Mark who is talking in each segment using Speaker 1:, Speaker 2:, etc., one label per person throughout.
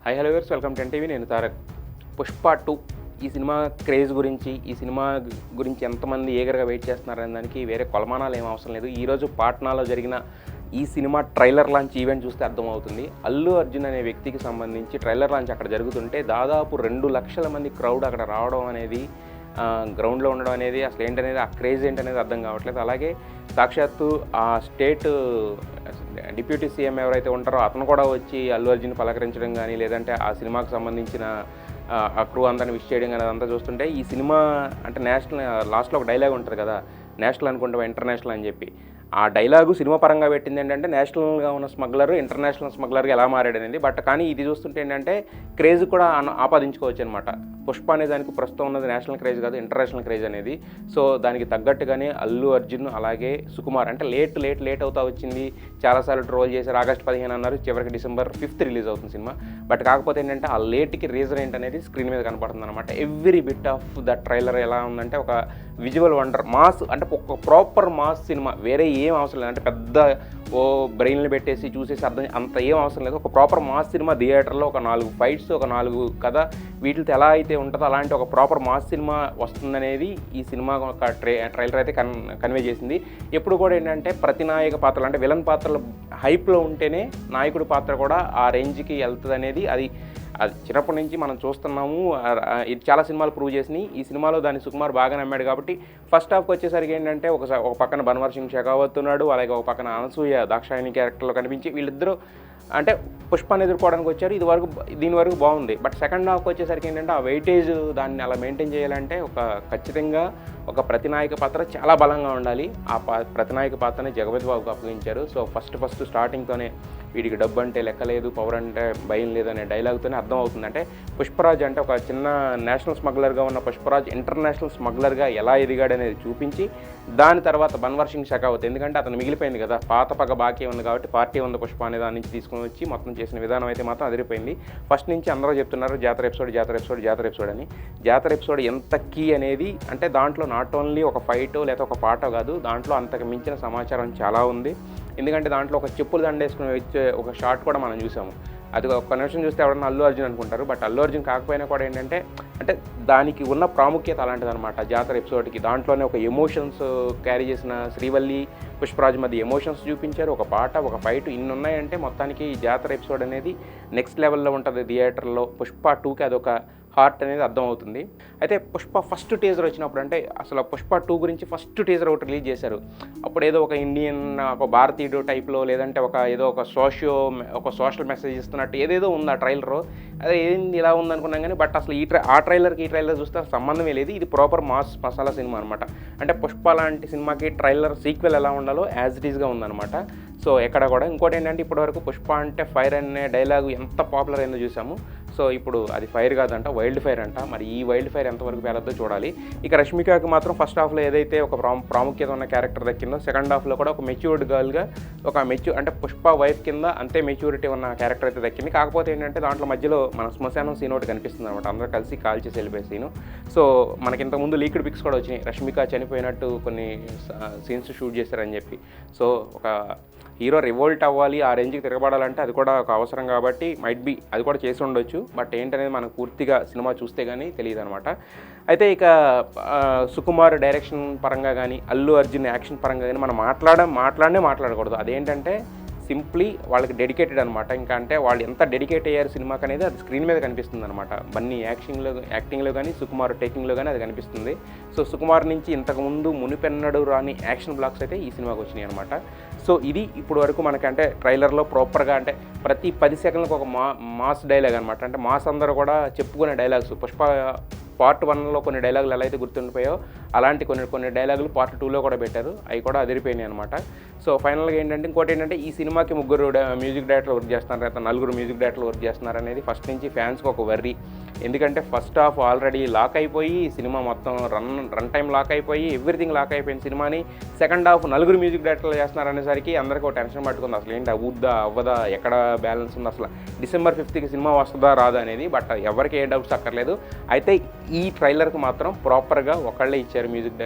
Speaker 1: High hello viewers, welcome to NTV. నేను తారక్. పుష్ప 2 ఈ cinema craze గురించి, ఈ సినిమా గురించి ఎంతమంది ఈగర్గా వెయిట్ చేస్తున్నారనే దానికి వేరే కొలమానాలు ఏం అవసరం లేదు. ఈరోజు పాట్నాలో జరిగిన ఈ సినిమా ట్రైలర్ లాంచ్ ఈవెంట్ చూస్తే అర్థమవుతుంది. అల్లు అర్జున్ అనే వ్యక్తికి సంబంధించి ట్రైలర్ లాంచ్ అక్కడ జరుగుతుంటే దాదాపు 2 లక్షల మంది క్రౌడ్ అక్కడ రావడం అనేది, గ్రౌండ్లో ఉండడం అనేది అసలు ఏంటనేది, ఆ క్రేజ్ ఏంటనేది అర్థం కావట్లేదు. అలాగే సాక్షాత్తు ఆ స్టేట్ డిప్యూటీ సీఎం ఎవరైతే ఉంటారో అతను కూడా వచ్చి అల్లు అర్జున్ పలకరించడం కానీ, లేదంటే ఆ సినిమాకు సంబంధించిన ఆ క్రూ అందరిని విష్ చేయడం కానీ అదంతా చూస్తుంటే ఈ సినిమా అంటే నేషనల్, లాస్ట్లో ఒక డైలాగ్ ఉంటుంది కదా, నేషనల్ అనుకుంటాం ఇంటర్నేషనల్ అని చెప్పి. ఆ డైలాగు సినిమా పరంగా పెట్టింది ఏంటంటే నేషనల్గా ఉన్న స్మగ్లర్ ఇంటర్నేషనల్ స్మగ్లర్గా ఎలా మారాడనేది. బట్ కానీ ఇది చూస్తుంటే ఏంటంటే క్రేజ్ కూడా ఆపాదించుకోవచ్చు అనమాట. పుష్ప అనే దానికి ప్రస్తుతం ఉన్నది నేషనల్ క్రేజ్ కాదు, ఇంటర్నేషనల్ క్రేజ్ అనేది. సో దానికి తగ్గట్టుగానే అల్లు అర్జున్ అలాగే సుకుమార్ అంటే లేట్ అవుతా వచ్చింది. చాలాసార్లు ట్రోల్ చేశారు. ఆగస్ట్ 15 అన్నారు, చివరికి డిసెంబర్ 5 రిలీజ్ అవుతుంది సినిమా. బట్ కాకపోతే ఏంటంటే ఆ లేట్కి రీజన్ ఏంటనేది స్క్రీన్ మీద కనపడుతుంది అనమాట. Every bit of the trailer ఎలా ఉందంటే ఒక విజువల్ వండర్, మాస్ అంటే ఒక ప్రాపర్ మాస్ సినిమా. వేరే ఏం అవసరం లేదు, అంటే పెద్ద బ్రెయిన్లు పెట్టేసి చూసేసి అర్థం అంత ఏం అవసరం లేదు. ఒక ప్రాపర్ మాస్ సినిమా థియేటర్లో ఒక 4 ఫైట్స్, ఒక 4 కథ, వీటితో ఎలా అయితే ఉంటుందో అలాంటి ఒక ప్రాపర్ మాస్ సినిమా వస్తుందనేది ఈ సినిమా ఒక ట్రైలర్ అయితే కన్వే చేసింది. ఎప్పుడు కూడా ఏంటంటే ప్రతినాయక పాత్రలు అంటే విలన్ పాత్రలు హైప్లో ఉంటేనే నాయకుడి పాత్ర కూడా ఆ రేంజ్కి వెళ్తుంది అనేది అది చిన్నప్పటి నుంచి మనం చూస్తున్నాము. ఇది చాలా సినిమాలు ప్రూవ్ చేసినాయి. ఈ సినిమాలో దాన్ని సుకుమార్ బాగా నమ్మాడు కాబట్టి ఫస్ట్ హాఫ్కి వచ్చేసరికి ఏంటంటే ఒక పక్కన బన్వర్ సింగ్ షెకావత్ ఉన్నాడు, అలాగే ఒక పక్కన అనసూయ దాక్షాయణి క్యారెక్టర్లో కనిపించి వీళ్ళిద్దరూ అంటే పుష్పాన్ని ఎదుర్కోవడానికి వచ్చారు. దీని వరకు బాగుంది. బట్ సెకండ్ హాఫ్కి వచ్చేసరికి ఏంటంటే ఆ వెయిటేజ్ దాన్ని అలా మెయింటైన్ చేయాలంటే ఖచ్చితంగా ఒక ప్రతినాయక పాత్ర చాలా బలంగా ఉండాలి. ఆ ప్రతినాయక పాత్రని జగపతి బాబుకు అప్పగించారు. సో ఫస్ట్ స్టార్టింగ్తోనే వీడికి డబ్బు అంటే లెక్కలేదు, పవర్ అంటే భయం లేదనే డైలాగ్తోనే అర్థమవుతుంది. అంటే పుష్పరాజ్ అంటే ఒక చిన్న నేషనల్ స్మగ్లర్గా ఉన్న పుష్పరాజ్ ఇంటర్నేషనల్ స్మగ్లర్గా ఎలా ఎదిగాడనేది చూపించి, దాని తర్వాత బన్వర్ సింగ్ షెకావత్, ఎందుకంటే అతను మిగిలిపోయింది కదా, పాత పగ బాకీ ఉంది కాబట్టి పార్టీ ఉంది పుష్ప అనే దాని నుంచి తీసుకొని వచ్చి మొత్తం చేసిన విధానం అయితే మాత్రం అదిరిపోయింది. ఫస్ట్ నుంచి అందరూ చెప్తున్నారు జాతర ఎపిసోడ్ అని. జాతర ఎపిసోడ్ ఎంత కీ అనేది అంటే దాంట్లో నాట్ ఓన్లీ ఒక ఫైటో లేదా ఒక పాటో కాదు, దాంట్లో అంతకు మించిన సమాచారం చాలా ఉంది. ఎందుకంటే దాంట్లో ఒక చెప్పులు దండేసుకుని వచ్చే ఒక షాట్ కూడా మనం చూసాము. అది ఒక నిమిషం చూస్తే ఎవరన్నా అల్లు అర్జున్ అనుకుంటారు. బట్ అల్లు అర్జున్ కాకపోయినా కూడా ఏంటంటే అంటే దానికి ఉన్న ప్రాముఖ్యత అలాంటిది అనమాట. జాతర ఎపిసోడ్కి దాంట్లోనే ఒక ఎమోషన్స్ క్యారీ చేసిన శ్రీవల్లి పుష్పరాజ్ మధ్య ఎమోషన్స్ చూపించారు. ఒక పాట, ఒక ఫైట్, ఇన్ని ఉన్నాయంటే మొత్తానికి ఈ జాతర ఎపిసోడ్ అనేది నెక్స్ట్ లెవెల్లో ఉంటుంది థియేటర్లో. పుష్ప 2కి అదొక హార్ట్ అనేది అర్థమవుతుంది. అయితే పుష్ప ఫస్ట్ టీజర్ వచ్చినప్పుడు అంటే అసలు పుష్ప 2 గురించి ఫస్ట్ టీజర్ ఒకటి రిలీజ్ చేశారు. అప్పుడు ఏదో ఒక ఇండియన్, ఒక భారతీయుడు టైప్లో, లేదంటే ఒక సోషల్ మెసేజ్ ఇస్తున్నట్టు ఏదేదో ఉంది ఆ ట్రైలర్. అదే ఏంది ఇలా ఉందనుకున్నాం కానీ బట్ అసలు ఆ ట్రైలర్కి ఈ ట్రైలర్ చూస్తే సంబంధమే లేదు. ఇది ప్రాపర్ మాస్ మసాలా సినిమా అనమాట. అంటే పుష్ప లాంటి సినిమాకి ట్రైలర్ సీక్వెల్ ఎలా ఉండాలో యాజ్ ఇట్ ఈస్గా ఉందన్నమాట. సో ఎక్కడ కూడా ఇంకోటి ఏంటంటే ఇప్పటివరకు పుష్ప అంటే ఫైర్ అనే డైలాగు ఎంత పాపులర్ అయిందో చూసాము. సో ఇప్పుడు అది ఫైర్ కాదంట, వైల్డ్ ఫైర్ అంట. మరి ఈ వైల్డ్ ఫైర్ ఎంతవరకు పేరద్దో చూడాలి. ఇక రష్మికకి మాత్రం ఫస్ట్ హాఫ్లో ఏదైతే ఒక ప్రాముఖ్యత ఉన్న క్యారెక్టర్ దక్కిందో, సెకండ్ హాఫ్లో కూడా ఒక మెచ్యూర్డ్ గర్ల్గా అంటే పుష్ప వైఫ్ కింద అంతే మెచ్యూరిటీ ఉన్న క్యారెక్టర్ అయితే దక్కింది. కాకపోతే ఏంటంటే దాంట్లో మధ్యలో మన శ్మశానం సీన్ ఒకటి కనిపిస్తుంది అనమాట, అందరూ కలిసి కాల్ చేసి వెళ్ళిపోయే సీను. సో మనకి ఇంతకుముందు లీక్డ్ పిక్స్ కూడా వచ్చినాయి, రష్మిక చనిపోయినట్టు కొన్ని సీన్స్ షూట్ చేశారని చెప్పి. సో ఒక హీరో రివోల్ట్ అవ్వాలి, ఆ రేంజ్కి తిరగబడాలంటే అది కూడా ఒక అవసరం కాబట్టి మైట్ బి అది కూడా చేసి ఉండొచ్చు. బట్ ఏంటనేది మనకు పూర్తిగా సినిమా చూస్తే కానీ తెలియదు అనమాట. అయితే ఇక సుకుమార్ డైరెక్షన్ పరంగా కానీ, అల్లు అర్జున్ యాక్షన్ పరంగా కానీ మనం మాట్లాడకూడదు. అదేంటంటే సింప్లీ వాళ్ళకి డెడికేటెడ్ అనమాట. ఇంకా అంటే వాళ్ళు ఎంత డెడికేట్ అయ్యారు సినిమాకి అనేది అది స్క్రీన్ మీద కనిపిస్తుంది అనమాట. బన్నీ యాక్టింగ్లో కానీ, సుకుమార్ టేకింగ్లో కానీ అది కనిపిస్తుంది. సో సుకుమార్ నుంచి ఇంతకుముందు మునిపెన్నడు రాని యాక్షన్ బ్లాక్స్ అయితే ఈ సినిమాకి వచ్చినాయి అనమాట. సో ఇది ఇప్పుడు వరకు మనకి అంటే ట్రైలర్లో ప్రాపర్గా అంటే ప్రతి 10 సెకండ్లకు ఒక మాస్ డైలాగ్ అనమాట. అంటే మాస్ అందరూ కూడా చెప్పుకునే డైలాగ్స్. పుష్ప పార్ట్ 1లో కొన్ని డైలాగులు ఎలా అయితే గుర్తుండిపోయాయో అలాంటి కొన్ని డైలాగులు పార్ట్ 2లో కూడా పెట్టారు. అవి కూడా అదిరిపోయినాయి అనమాట. సో ఫైనల్గా ఇంకోటి ఏంటంటే ఈ సినిమాకి 3 మ్యూజిక్ డైరెక్టర్లు వర్క్ చేస్తున్నారు, లేదా 4 మ్యూజిక్ డైరెక్టర్లు వర్క్ చేస్తున్నారు అనేది ఫస్ట్ నుంచి ఫ్యాన్స్కి ఒక వర్రీ. ఎందుకంటే ఫస్ట్ హాఫ్ ఆల్రెడీ లాక్ అయిపోయి సినిమా మొత్తం రన్ టైం లాక్ అయిపోయి ఎవ్రీథింగ్ లాక్ అయిపోయిన సినిమాని సెకండ్ హాఫ్ నలుగురు మ్యూజిక్ డైరెక్టర్లు చేస్తున్నారు అనేసరికి అందరికీ ఒక టెన్షన్ పట్టుకుంది. అసలు ఏంటి అవుద్దా అవ్వదా, ఎక్కడ బ్యాలెన్స్ ఉంది, అసలు December 5th సినిమా వస్తుందా రాదా అనేది. బట్ ఎవరికి ఏ డౌట్స్ అక్కర్లేదు. అయితే ఈ ట్రైలర్కి మాత్రం ప్రాపర్గా ఒకళ్ళే ఇచ్చారు,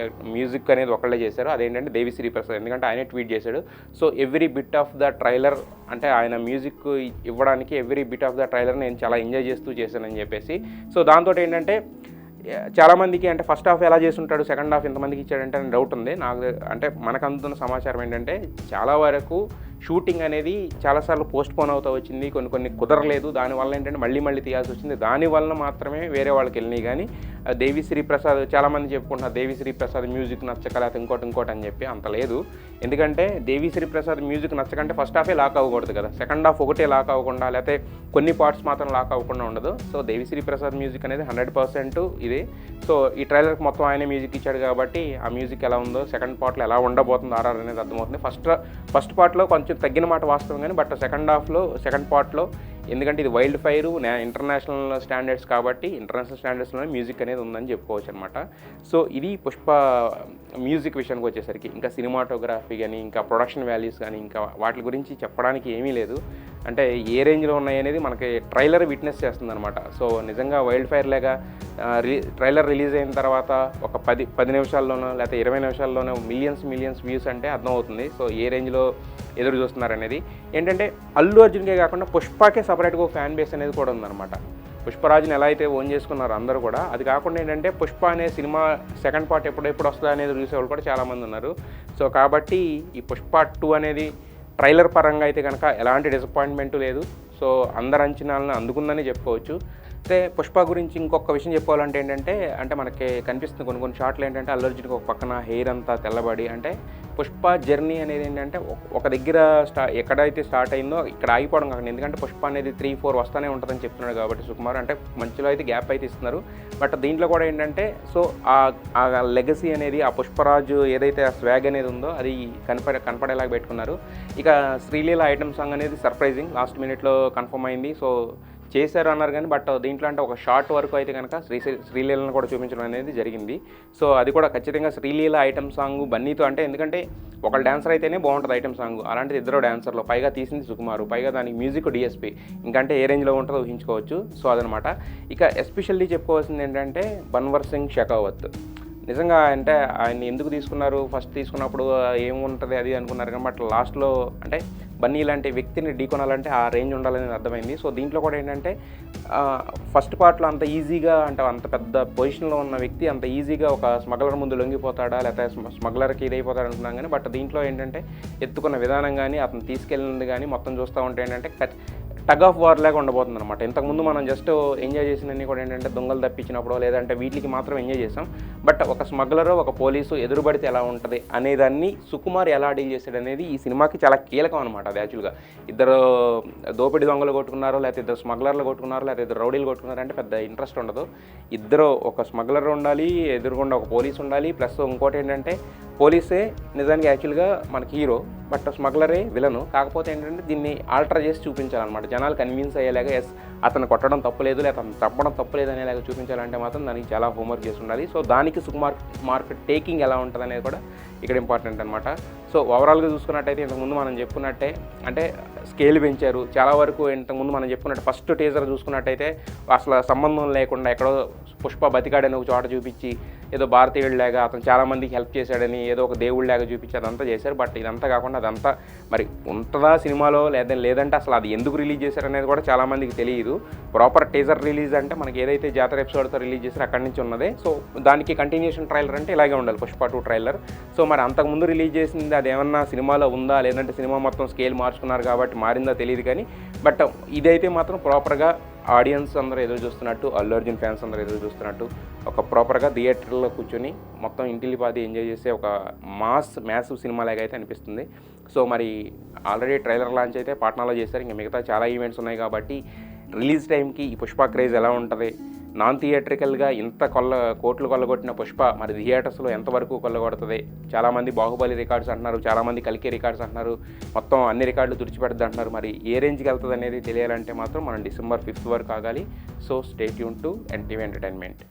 Speaker 1: మ్యూజిక్ అనేది ఒకళ్ళే చేశారు. అదేంటంటే దేవిశ్రీ ప్రసాద్. ఎందుకంటే ఆయనే ట్వీట్ చేశాడు. So every bit of the trailer అంటే ఆయన మ్యూజిక్ ఇవ్వడానికి every bit of the trailer నేను చాలా ఎంజాయ్ చేస్తూ చేశానని చెప్పేసి. సో దాంతో ఏంటంటే చాలామందికి అంటే ఫస్ట్ హాఫ్ ఎలా చేస్తుంటాడు, సెకండ్ హాఫ్ ఎంతమందికి ఇచ్చాడంటే అని డౌట్ ఉంది నాకు. అంటే మనకు అందుతున్న సమాచారం ఏంటంటే చాలా వరకు షూటింగ్ అనేది చాలాసార్లు పోస్ట్ పోన్ అవుతూ వచ్చింది, కొన్ని కుదరలేదు. దానివల్ల ఏంటంటే మళ్ళీ తీయాల్సి వచ్చింది. దానివల్ల మాత్రమే వేరే వాళ్ళకి వెళ్ళినాయి. కానీ దేవిశ్రీ ప్రసాద్ చాలామంది చెప్పుకుంటున్నారు దేవిశ్రీ ప్రసాద్ మ్యూజిక్ నచ్చక లేకపోతే ఇంకోటి అని చెప్పి. అంత లేదు. ఎందుకంటే దేవిశ్రీ ప్రసాద్ మ్యూజిక్ నచ్చకంటే ఫస్ట్ హాఫే లాక్ అవ్వకూడదు కదా, సెకండ్ హాఫ్ ఒకటే లాక్ అవ్వకుండా లేకపోతే కొన్ని పార్ట్స్ మాత్రం లాక్ అవ్వకుండా ఉండదు. సో దేవిశ్రీ ప్రసాద్ మ్యూజిక్ అనేది 100% ఇది. సో ఈ ట్రైలర్కి మొత్తం ఆయనే మ్యూజిక్ ఇచ్చాడు కాబట్టి ఆ మ్యూజిక్ ఎలా ఉందో సెకండ్ పార్ట్లో ఎలా ఉండబోతుందో ఆర్ఆర్ అనేది అర్థమవుతుంది. ఫస్ట్ పార్ట్లో కొంచెం తగ్గిన మాట వాస్తవం కానీ బట్ సెకండ్ పార్ట్లో ఎందుకంటే ఇది వైల్డ్ ఫైర్ ఇంటర్నేషనల్ స్టాండర్డ్స్ కాబట్టి ఇంటర్నేషనల్ స్టాండర్డ్స్లోనే మ్యూజిక్ అనేది ఉందని చెప్పుకోవచ్చు అనమాట. సో ఇది పుష్ప మ్యూజిక్ విషయానికి వచ్చేసరికి ఇంకా సినిమాటోగ్రఫీ కానీ ఇంకా ప్రొడక్షన్ వాల్యూస్ కానీ ఇంకా వాటి గురించి చెప్పడానికి ఏమీ లేదు. అంటే ఏ రేంజ్లో ఉన్నాయి అనేది మనకి ట్రైలర్ విట్నెస్ చేస్తుంది అనమాట. సో నిజంగా వైల్డ్ ఫైర్ లాగా ట్రైలర్ రిలీజ్ అయిన తర్వాత ఒక 10 నిమిషాల్లోనో లేకపోతే 20 నిమిషాల్లోనో మిలియన్స్ వ్యూస్ అంటే అర్థమవుతుంది. సో ఏ రేంజ్లో ఎదురు చూస్తున్నారు అనేది. ఏంటంటే అల్లు అర్జున్కే కాకుండా పుష్పకే సపరేట్గా ఫ్యాన్ బేస్ అనేది కూడా ఉందన్నమాట. పుష్పరాజుని ఎలా అయితే ఓన్ చేసుకున్నారు అందరూ కూడా, అది కాకుండా ఏంటంటే పుష్ప అనే సినిమా సెకండ్ పార్ట్ ఎప్పుడు వస్తుందా అనేది చూసేవాళ్ళు కూడా చాలామంది ఉన్నారు. సో కాబట్టి ఈ పుష్ప 2 అనేది ట్రైలర్ పరంగా అయితే కనుక ఎలాంటి డిసప్పాయింట్మెంట్ లేదు. సో అందరి అంచనాలను అందుకుందని చెప్పుకోవచ్చు. అయితే పుష్ప గురించి ఇంకొక విషయం చెప్పుకోవాలంటే ఏంటంటే అంటే మనకి కనిపిస్తుంది కొన్ని షాట్లు ఏంటంటే అల్లు అర్జున్కి ఒక పక్కన హెయిర్ అంతా తెల్లబడి, అంటే పుష్ప జర్నీ అనేది ఏంటంటే ఒక దగ్గర ఎక్కడైతే స్టార్ట్ అయిందో ఇక్కడ ఆగిపోవడం కాకుండా, ఎందుకంటే పుష్ప అనేది 3-4 వస్తూనే ఉంటుందని చెప్తున్నాడు కాబట్టి సుకుమార్ అంటే మంచిలో అయితే గ్యాప్ అయితే ఇస్తున్నారు. బట్ దీంట్లో కూడా ఏంటంటే సో ఆ లెగసీ అనేది ఆ పుష్పరాజు ఏదైతే ఆ స్వాగ్ అనేది ఉందో అది కనపడేలాగా పెట్టుకున్నారు. ఇక శ్రీలీల ఐటమ్ సాంగ్ అనేది సర్ప్రైజింగ్ లాస్ట్ మినిట్లో కన్ఫర్మ్ అయింది. సో చేశారు అన్నారు కానీ బట్ దీంట్లో అంటే ఒక షార్ట్ వరకు అయితే కనుక శ్రీలీలను కూడా చూపించడం అనేది జరిగింది. సో అది కూడా ఖచ్చితంగా శ్రీలీల ఐటమ్ సాంగ్ బన్నీతో అంటే ఎందుకంటే ఒకళ్ళు డాన్సర్ అయితేనే బాగుంటుంది ఐటమ్ సాంగ్, అలాంటిది ఇద్దరు డాన్సర్లు, పైగా తీసింది సుకుమారు, పైగా దానికి మ్యూజిక్ డిఎస్పీ, ఇంకంటే ఏ రేంజ్లో ఉంటుందో ఊహించుకోవచ్చు. సో అదనమాట. ఇక ఎస్పెషల్లీ చెప్పుకోవాల్సింది ఏంటంటే బన్వర్ సింగ్ షెకావత్. నిజంగా అంటే ఆయన్ని ఎందుకు తీసుకున్నారు, ఫస్ట్ తీసుకున్నప్పుడు ఏముంటుంది అది అనుకున్నారు కానీ బట్ లాస్ట్లో అంటే బన్నీ లాంటి వ్యక్తిని ఢీకొనాలంటే ఆ రేంజ్ ఉండాలని అర్థమైంది. సో దీంట్లో కూడా ఏంటంటే ఫస్ట్ పార్ట్లో అంత ఈజీగా అంటే అంత పెద్ద పొజిషన్లో ఉన్న వ్యక్తి అంత ఈజీగా ఒక స్మగ్లర్ ముందు లొంగిపోతాడా లేకపోతే స్మగ్లర్కి ఇదైపోతాడు అనుకున్నాం కానీ బట్ దీంట్లో ఏంటంటే ఎత్తుకున్న విధానం కానీ అతను తీసుకెళ్ళింది కానీ మొత్తం చూస్తూ ఉంటే ఏంటంటే టగ్ ఆఫ్ వార్ లాగా ఉండబోతుంది అనమాట. ఇంతకుముందు మనం జస్ట్ ఎంజాయ్ చేసినన్ని కూడా ఏంటంటే దొంగలు తప్పించినప్పుడు లేదంటే వీటికి మాత్రం ఎంజాయ్ చేసాం. బట్ ఒక స్మగ్లరు ఒక పోలీసు ఎదురుబడితే ఎలా ఉంటుంది అనేదాన్ని సుకుమార్ ఎలా డీల్ చేశాడు అనేది ఈ సినిమాకి చాలా కీలకం అనమాట. అది యాక్చువల్గా ఇద్దరు దోపిడి దొంగలు కొట్టుకున్నారు లేకపోతే ఇద్దరు స్మగ్లర్లు కొట్టుకున్నారు లేకపోతే ఇద్దరు రౌడీలు కొట్టుకున్నారు అంటే పెద్ద ఇంట్రెస్ట్ ఉండదు. ఇద్దరు ఒక స్మగ్లర్ ఉండాలి, ఎదురుగుండా ఒక పోలీసు ఉండాలి, ప్లస్ ఇంకోటి ఏంటంటే పోలీసే నిజానికి యాక్చువల్గా మనకి హీరో బట్ స్మగ్లరే విలను. కాకపోతే ఏంటంటే దీన్ని ఆల్టర్ చేసి చూపించాలన్నమాట, జనాలు కన్విన్స్ అయ్యేలాగా ఎస్ అతను కొట్టడం తప్పులేదు లేదా అతను తప్పడం తప్పులేదు అనేలాగా చూపించాలంటే మాత్రం దానికి చాలా హోంవర్క్ చేసి ఉండాలి. సో దానికి సుకుమార్ మార్కెట్ టేకింగ్ ఎలా ఉంటుంది అనేది కూడా ఇక్కడ ఇంపార్టెంట్ అనమాట. సో ఓవరాల్గా చూసుకున్నట్టయితే ఇంతకుముందు మనం చెప్పుకున్నట్టే అంటే స్కేల్ పెంచారు చాలా వరకు. ఇంతకుముందు మనం చెప్పుకున్నట్టు ఫస్ట్ టీజర్ చూసుకున్నట్టయితే అసలు సంబంధం లేకుండా ఎక్కడో పుష్ప బతికాడని ఒక చోట చూపించి ఏదో భారతీయుడిలాగా అతను చాలామందికి హెల్ప్ చేశాడని ఏదో ఒక దేవుడిలాగా చూపించి అదంతా చేశారు. బట్ ఇదంతా కాకుండా అదంతా మరి ఉంటుందా సినిమాలో లేదంటే అసలు అది ఎందుకు రిలీజ్ చేశారనేది కూడా చాలామందికి తెలియదు. ప్రాపర్ టీజర్ రిలీజ్ అంటే మనకి ఏదైతే జాతర ఎపిసోడ్తో రిలీజ్ చేశారో అక్కడి నుంచి ఉన్నదే. సో దానికి కంటిన్యూషన్ ట్రైలర్ అంటే ఇలాగే ఉండాలి పుష్ప 2 ట్రైలర్. సో మరి అంతకుముందు రిలీజ్ చేసింది అది ఏమన్నా సినిమాలో ఉందా లేదంటే సినిమా మొత్తం స్కేల్ మార్చుకున్నారు కాబట్టి మారిందా తెలియదు కానీ బట్ ఇదైతే మాత్రం ప్రాపర్గా ఆడియన్స్ అందరూ ఎదురు చూస్తున్నట్టు, అల్లు అర్జున్ ఫ్యాన్స్ అందరూ ఎదురు చూస్తున్నట్టు ఒక ప్రాపర్గా థియేటర్లో కూర్చొని మొత్తం ఇంటిల్లిపాది ఎంజాయ్ చేసే ఒక మ్యాసివ్ సినిమా లాగా అయితే అనిపిస్తుంది. సో మరి ఆల్రెడీ ట్రైలర్ లాంచ్ అయితే పాట్నాలో చేశారు, ఇంకా మిగతా చాలా ఈవెంట్స్ ఉన్నాయి కాబట్టి రిలీజ్ టైంకి ఈ పుష్ప క్రేజ్ ఎలా ఉంటుంది నాన్ థియేట్రికల్గా ఇంత కోట్లు కొల్లగొట్టిన పుష్ప మరి థియేటర్స్లో ఎంతవరకు కొల్లగొడుతుంది? చాలామంది బాహుబలి రికార్డ్స్ అంటున్నారు, చాలామంది కల్కి రికార్డ్స్ అంటున్నారు, మొత్తం అన్ని రికార్డులు తుడిచిపెడుతుంది అంటున్నారు. మరి ఏ రేంజ్కి వెళ్తుంది అనేది తెలియాలంటే మాత్రం మనం December 5th వరకు ఆగాలి. So stay tune to NTV entertainment.